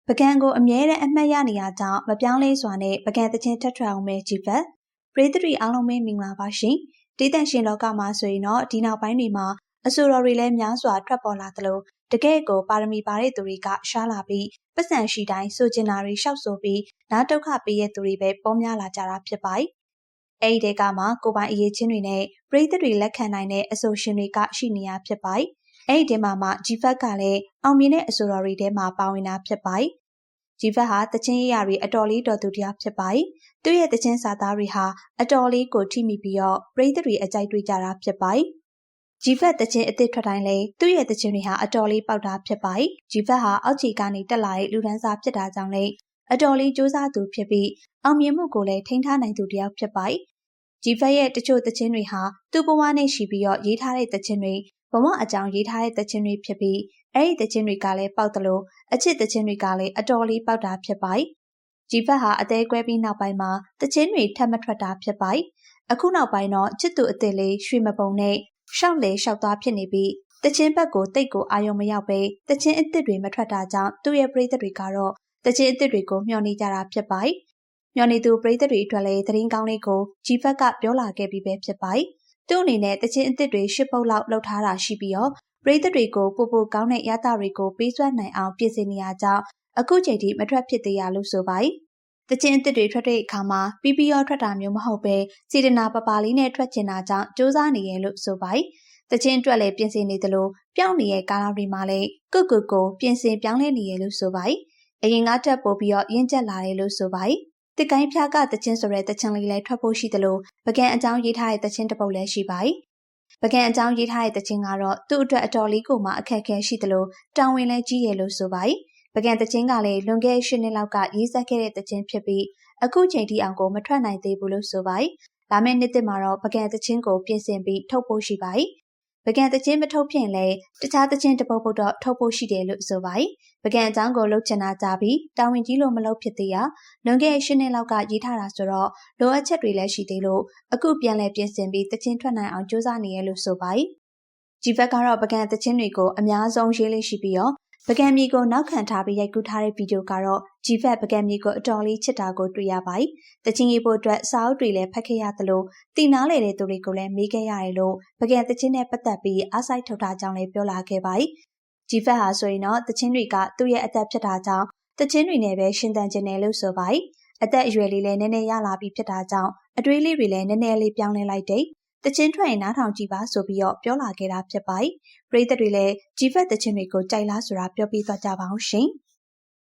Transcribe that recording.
ပကံကိုအမြဲတမ်းအမှတ်ရနေရကြောင်းမပြောင်းလဲစွာနဲ့ပကံသချင်းထက်ထွက်အောင်ပဲကြည်ဖက်ပရိသတ်တွေအားလုံးပဲမင်္ဂလာပါရှင်ဒေသရှင်လောကမှာဆိုရင်တော့ဒီနောက်ပိုင်းတွေမှာအဆိုတော်တွေလည်းများစွာထွက်ပေါ်လာသလိုတကယ့်ကိုပါရမီပါတဲ့သူတွေကရှားလာပြီးပတ်စံရှိတိုင်းဆိုကျင်တာတွေရှောက်ဆိုပြီးနားဒုက္ခပေးရသူတွေပဲပေါများလာကြတာဖြစ်ပါတယ်အဲ့ဒီတဲကမှကိုပိုင်အရေးချင်းတွေနဲ့ပရိသတ်တွေလက်ခံနိုင်တဲ့အဆိုရှင်တွေကရှိနေရဖြစ်ပါတယ်အဲ့ဒီတဲမှာဂျီဖက်ကလည်းအောင်မြင်တဲ့အဆိုတော်တွေထဲမှာပါဝင်တာဖြစ်ပါတယ်ဂျီဖက်ဟာတချင်းရရတွေအတော်လေးတော်သူတရားဖြစ်ပါတယ်။သူ့ရဲ့တချင်းစာသားတွေဟာအတော်လေးကိုထိမိပြီးတော့ပရိသတ်တွေအကြိုက်တွေ့ကြတာဖြစ်ပါတယ်။ဂျီဖက်တချင်းအစ်စ်ထွက်တိုင်းလဲသူ့ရဲ့တချင်းတွေဟာအတော်လေးပေါက်တာဖြစ်ပါတယ်။ဂျီဖက်ဟာအောက်ခြေကနေတက်လာတဲ့လူဒန်းစားဖြစ်တာကြောင့်လည်းအတော်လေးစူးစမ်းသူဖြစ်ပြီးအောင်မြင်မှုကိုလည်းထိန်းထားနိုင်သူတယောက်ဖြစ်ပါတယ်။ဂျီဖက်ရဲ့တချို့တချင်းတွေဟာသူ့ဘဝနဲ့ရှိပြီးတော့ရေးထားတဲ့တချင်းတွေဘဝအကြောင်းရေးထားတဲ့တချင်းတွေဖြစ်ပြီးအဲ့ဒီတချင်းတွေကလည်းပေါက်တယ်လို့အချစ်တချင်းတွေကလည်းအတော်လေးပေါက်တာဖြစ်ပါတယ်။ဂျီဖက်ဟာအသေးကွဲပြီးနောက်ပိုင်းမှာတချင်းတွေထပ်မထွက်တာဖြစ်ပါတယ်။အခုနောက်ပိုင်းတော့ချစ်သူအစ်စ်လေးရွှေမပုံနဲ့ရှောက်လေရှောက်သွားဖြစ်နေပြီးတချင်းဘက်ကိုတိတ်ကိုအာရုံမရောက်ပဲတချင်းအစ်စ်တွေမထွက်တာကြောင့်သူ့ရဲ့ပရိသတ်တွေကတော့တချင်းအစ်စ်တွေကိုမျှော်နေကြတာဖြစ်ပါတယ်။မျှော်နေသူပရိသတ်တွေအတွက်လည်းသတင်းကောင်းလေးကိုဂျီဖက်ကပြောလာခဲ့ပြီးပဲဖြစ်ပါတယ်။သူ့အနေနဲ့တချင်းအစ်စ်တွေ10ပုတ်လောက်လှုပ်ထားတာရှိပြီးတော့ပရိသတ်တွေကိုပိုကောင်းတဲ့ရတာတွေကိုပေးစွမ်းနိုင်အောင်ပြင်ဆင်နေရကြောင်းအခုချိန်ထိမထွက်ဖြစ်သေးရလို့ဆိုပါတယ်။တချင်းအစ်စ်တွေထွက်တဲ့အခါမှာပြီးရောထွက်တာမျိုးမဟုတ်ပဲစေတနာပပလေးနဲ့ထွက်ချင်တာကြောင့်စူးစမ်းနေရလို့ဆိုပါတယ်။တချင်းအတွက်လည်းပြင်ဆင်နေသလိုပြောင်းနေတဲ့ကားတွေမှာလည်းကိုပြင်ဆင်ပြောင်းလဲနေရလို့ဆိုပါတယ်။အရင်ကတက်ပို့ပြီးတော့ရင့်ကျက်လာတယ်လို့ဆိုပါတယ်။တစ်ကိုင်းဖျားကတချင်းဆိုတဲ့တချင်းလေးလည်းထွက်ဖို့ရှိသလိုပကံအကြောင်းရေးထားတဲ့တချင်းတစ်ပုဒ်လည်းရှိပါတယ်။ပကံအကြောင်းရေးထားတဲ့တခြင်းကတော့သူ့အတွက်အတော်လေးကိုမှအခက်အခဲရှိသလိုတောင်းဝင်လဲကြီးရလို့ဆိုပါတယ်။ပကံတခြင်းကလည်းလွန်ခဲ့တဲ့10နှစ်လောက်ကရေးဆက်ခဲ့တဲ့တခြင်းဖြစ်ပြီးအခုချိန်ထိအောင်ကိုမထွက်နိုင်သေးဘူးလို့ဆိုပါတယ်။လာမယ့်နှစ်သစ်မှာတော့ပကံတခြင်းကိုပြင်ဆင်ပြီးထုတ်ဖို့ရှိပါတယ်။ပကံတခြင်းမထုတ်ဖြင့်လဲတခြားတခြင်းတပုတ်ပုတ်တော့ထုတ်ဖို့ရှိတယ်လို့ဆိုပါတယ်။ပကံအကြောင်းကိုလှုပ်ချင်တာကြပြီးတောင်းဝင်ကြီးလို့မလုပ်ဖြစ်သေးရလွန်ခဲ့တဲ့10နှစ်လောက်ကရေးထားတာဆိုတော့လိုအပ်ချက်တွေလည်းရှိသေးလို့အခုပြန်လဲပြင်ဆင်ပြီးတခြင်းထွက်နိုင်အောင်ကြိုးစားနေရလို့ဆိုပါတယ်။ဂျီဖက်ကတော့ပကံတခြင်းတွေကိုအများဆုံးရေးလေးရှိပြီးတော့ပကံမြေကိုနောက်ခံထားပြီးရိုက်ကူးထားတဲ့ဗီဒီယိုကတော့ဂျီဖက်ပကံမြေကိုအတော်လေးချစ်တာကိုတွေ့ရပါတယ်။တခြင်းရေးဖို့အတွက်စာအုပ်တွေလည်းဖတ်ခဲ့ရသလိုတည်နာလေတဲ့သူတွေကိုလည်းမေးခဲ့ရတယ်လို့ပကံတခြင်းနဲ့ပတ်သက်ပြီးအားစိုက်ထုတ်ထားကြောင်းလည်းပြောလာခဲ့ပါတယ်။ဂျီဖက်ဟာဆိုရင်တော့တခြင်းတွေကသူ့ရဲ့အသက်ဖြစ်တာကြောင့်တခြင်းတွေနဲ့ပဲရှင်သန်ခြင်းတယ်လို့ဆိုပါတယ်။အသက်အရွယ်လေးလည်းနည်းနည်းရလာပြီးဖြစ်တာကြောင့်အတွေးလေးတွေလည်းနည်းနည်းလေးပြောင်းလဲလိုက်တဲ့တချင်းထွက်ရင်နားထောင်ကြည့်ပါဆိုပြီးတော့ပြောလာခဲ့တာဖြစ်ပါတယ်။ပရိသတ်တွေလည်းဂျီဖက်တချင်းတွေကိုကြိုက်လားဆိုတာပြောပြသွားကြပါအောင်ရှင်။